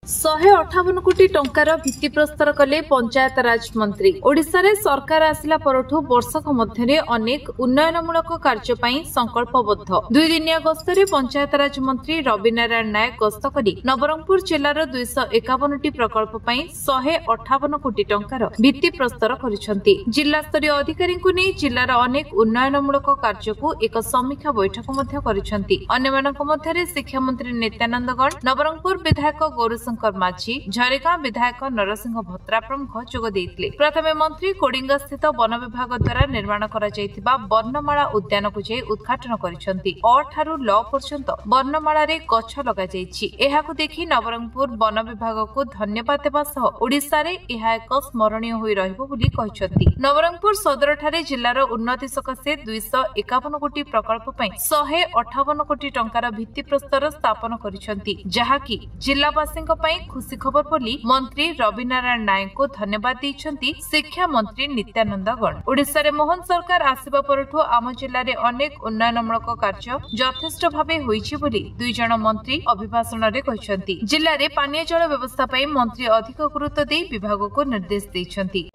158 कोटी टंकार भित्तिप्रस्तर कले पंचायत राज मंत्री। ओडिशा रे सरकार आसिला परठू वर्षक मध्यरे अनेक उन्नयनमूलक कार्य पई संकल्पबद्ध। 2 दिनिया गस्तरे पंचायत राज मंत्री रवि नारायण नायक गस्त करी नवरंगपुर जिल्लार 251 टी प्रकल्प पई 158 कोटी टंकार भित्तिप्रस्तर करिसंती। जिल्ला स्तरीय अधिकारी को नै जिल्लार अनेक उन्नयनमूलक कार्य को एक समीक्षा बैठक मध्य करिसंती। अन्यमानक मध्यरे शिक्षा मंत्री नित्यानंद गण, नवरंगपुर विधायक गौरशंकर माझी, झरेगां विधायक नरसिंह भत्रा प्रमुख जोग देइथिले। प्रथमे मंत्री कोडिंगा स्थित वन विभाग द्वारा निर्माण करा जायतिबा वर्णमाला उद्यान को जे उद्घाटन करिसंती। अ ठारू ल पर्यंत वर्णमाला रे गछ लगा जायछि। एहाकु देखि नवरंगपुर वन विभाग को धन्यवाद देबा सह ओडिसा रे एहा एक स्मरणीय होई रहइबो बोली कहिसंती। नवरंगपुर सदर ठारे जिल्लार उन्नति सकाशे 251 कोटी प्रकल्प पई 158 कोटी टंकार भित्तिप्रस्तर स्थापन करिसंती, जहाकि जिल्लावासींक खुशी खबर बोली मंत्री रवि नारायण नायक को धन्यवाद दैछंती शिक्षा मंत्री नित्यानंद गण। ओडिशा रे मोहन सरकार आसिबा परठू आम जिल्ला रे अनेक उन्नयनमूलक कार्य यथेष्ट भावे होईछि बोली 2 जण मंत्री अभिभाषण रे कहिसंती। जिल्ला रे पानीय जल व्यवस्था पई मंत्री अधिक गुरुत्व दे विभाग को निर्देश दैछंती।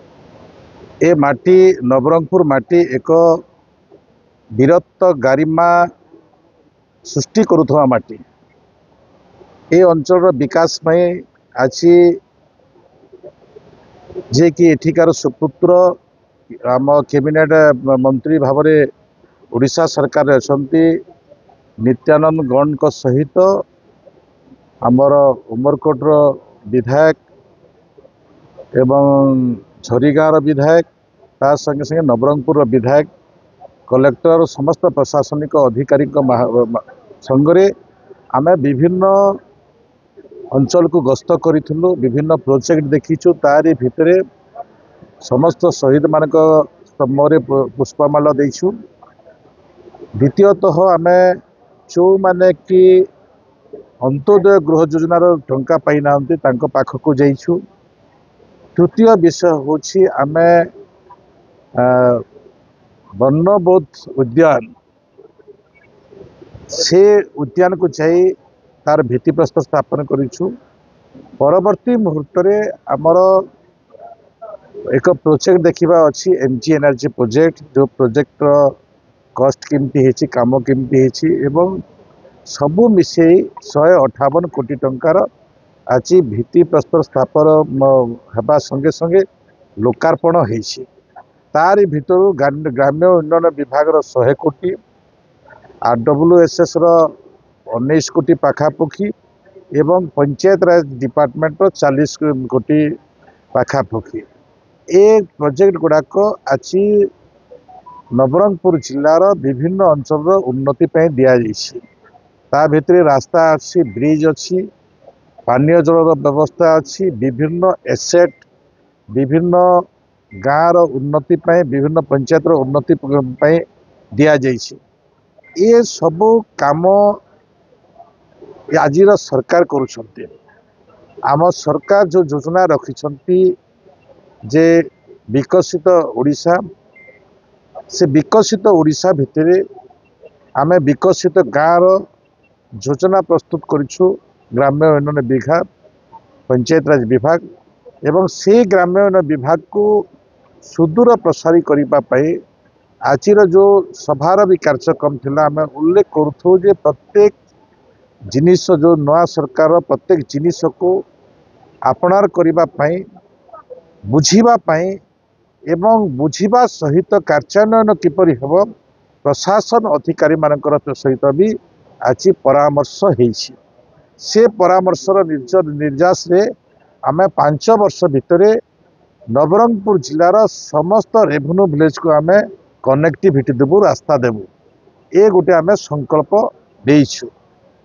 ए माटी नवरंगपुर माटी एक वीरत्व गारिमा सृष्टि करुथवा माटी। ए अंचल विकास में आज जे कि एठिकार सुपुत्र आम कैबिनेट मंत्री भाव में ओडिशा सरकार अछंती नित्यानंद गण को सहित आमर उमरकोट विधायक एवं झरीगाँव विधायक ता संगे संगे नवरंगपुर विधायक कलेक्टर समस्त प्रशासनिक अधिकारी संगरे आमे विभिन्न अंचल को गस्त करूँ, विभिन्न प्रोजेक्ट देखीचु। तारी भितरे समस्त शहीद मान स्तंभरे पुष्पमाला देइछु। द्वितीयतः आमे जो माने कि अंत्योदय गृह योजनार टंका पाई नांती तांको पाखकु जाइछु। तृतीय विषय होछि आमे वर्णबोध उद्यान से उद्यान को जाई तार भित्तिप्रस्तर स्थापन करिछु। परवर्ती मुहूर्त रे आमर एक प्रोजेक्ट देखिबा अछि एमजी एनर्जी प्रोजेक्ट, जो प्रोजेक्ट कॉस्ट केमती हेछि, काम केमती हेछि एवं सबु मिसे 158 कोटी टंकार आज भित्तिप्रस्तर स्थापन हेबा संगे संगे लोकार्पण हेछि। तारी भितरु ग्राम्य उन्नयन विभाग 100 कोटी, आरडब्ल्यूएसएस 19 कोटी पाखापाखि एवं पंचायत राज डिपार्टमेंट 40 कोटी पाखापाखि ए प्रोजेक्ट गुड़ाक आज नवरंगपुर जिलार विभिन्न अंचल उन्नति पे दिया जाइछि। ता भितरे रास्ता अच्छी, ब्रिज अच्छी, पानीय जल व्यवस्था अच्छी, विभिन्न एसेट, विभिन्न गाँव उन्नति पे, विभिन्न पंचायत उन्नति पे दिया जाइछि। ये सबो काम आज सरकार करुछंती। आम सरकार जो योजना रखिछंती जे विकसित ओडिशा, से विकसित ओडिशा भितरे आमे विकसित गाँव योजना प्रस्तुत करिछु। ग्राम्य उन्नयन विभाग, पंचायत राज विभाग एवं से ग्राम्य उन्नयन विभाग को सुदूर प्रसारी करिबा पई आजिर जो सभार भी कार्यक्रम थिला आमे उल्लेख करूथु जे प्रत्येक जिनिस जो नया सरकार प्रत्येक जिनिस को आपणार करिबा पई, बुझिबा पई एवं बुझिबा सहित कार्यान्वयन किपरि हेबो प्रशासन अधिकारी मानकर सहित भी आज परामर्श हेछि। से परामर्शर निर्यास रे आमे 5 वर्ष भितरे नवरंगपुर जिलार समस्त रेवेन्यू विलेज को आमे कनेक्टिविटी देबू, रास्ता देबू। ए गोटे आमे संकल्प देइछु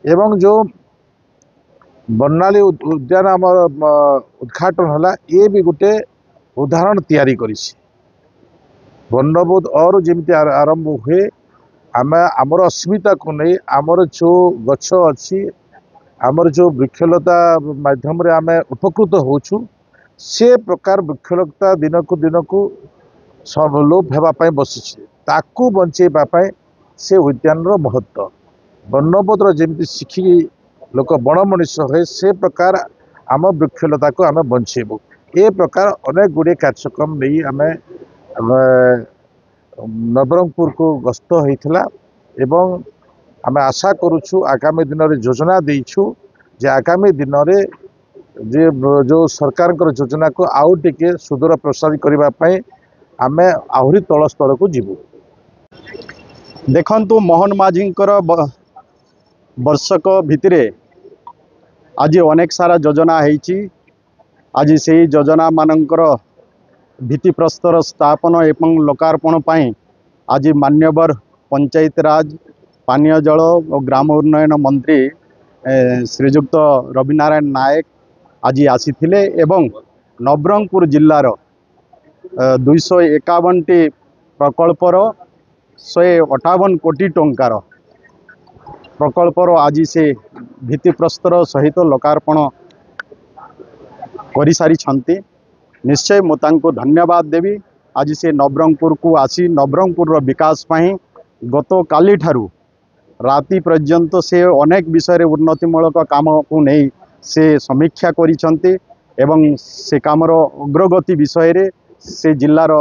एवं जो बर्णाली उद्यान आम उद्घाटन हला ये भी गोटे उदाहरण तैयारी करिछि। वर्णबोध और जमिति आरंभ हुए आमे आमर अस्मिता को नहीं आमर जो गछ अच्छी, आमर जो वृक्षलता माध्यम रे आमे उपकृत होछु, से प्रकार वृक्षलता दिन को सब लोप हेबापी बसी ताकू बंचेबापी से उद्यान महत्व वर्णबोधर जमी शिखी लोक बण मनीष हुए से प्रकार आम वृक्षलता को आम बंचेबू ए प्रकार अनेक गुड़े कार्यक्रम नहीं आम नवरंगपुर को गस्त होता एवं आम आशा करुचु आगामी दिन में योजना देचु जे आगामी दिन में जो सरकार योजना को आउ टिके सुदूर प्रसारित करने आम आहरी तल स्तर को जीवु। देखंतु मोहन माझींकर वर्षक भितरे आज अनेक सारा योजना होईची। आज से योजना मानकर भित्तिप्रस्तर स्थापन एवं लोकार्पण पाई आज मान्यवर पंचायत राज पानीय जल और ग्राम उन्नयन मंत्री श्रीजुक्त रविनारायण नायक आज आसीथिले एवं नवरंगपुर जिल्लार 251टी प्रकल्पर 158 कोटी टंकार प्रकल्पर आज से भित्तिप्रस्तर सहित लोकार्पण कर सारी। निश्चय मुझे धन्यवाद देवी। आज से नवरंगपुर को आसी नवरंगपुर विकास पाई गत काली ठारू राति पर्यंत से अनेक विषय उन्नतिमूलक काम को नहीं से समीक्षा करिसंती एवं से कामर अग्रगति विषय रे से जिल्लार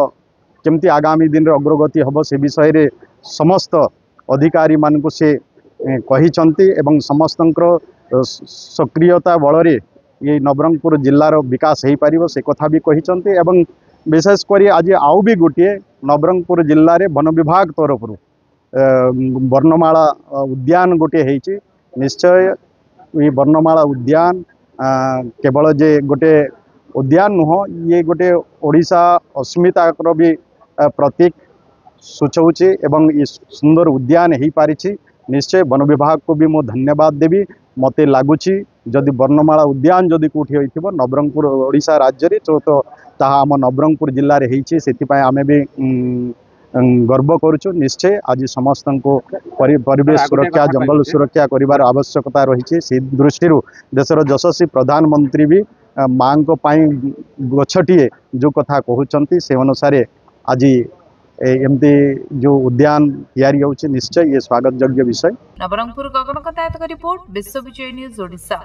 केमती आगामी दिन अग्रगति हम से विषय रे समस्त अधिकारी मान को से कहिसंती एवं समस्तंकर सक्रियता बल रे ये नवरंगपुर जिल्लार विकास हो पारिबो से कथा भी कहिसंती एवं विशेष करी आज आउ भी गोटे नवरंगपुर जिल्ला रे वन विभाग तरफ वर्णमाला उद्यान गोटे होईची। निश्चय ये वर्णमाला उद्यान केवल जे गोटे उद्यान नुह ये गोटे ओडिशा अस्मिता भी प्रतीक सूचौचे एवं ये सुंदर उद्यान हो पारिछि। निश्चय वन विभाग को भी मो धन्यवाद देवी। मते लगुच जदि वर्णमाला उद्यान जदि कौटी हो नवरंगपुर ओडिशा राज्य रे तो ताहा आम नवरंगपुर जिल्ला रे होईछि। सेतिपाई आमे भी गर्व करुचु। निश्चय आज समस्त को परिवेश सुरक्षा जंगल सुरक्षा करिवार आवश्यकता रही से दृष्टि देशर यशस्वी प्रधानमंत्री भी माँ गछटीए जो कथा कहते से अनुसार आज एमती जो उद्यान तैयारी होछि निश्चय ये स्वागत योग्य विषय। नवरंगपुर गगन कतायत रिपोर्ट विश्व विजय न्यूज ओडिशा।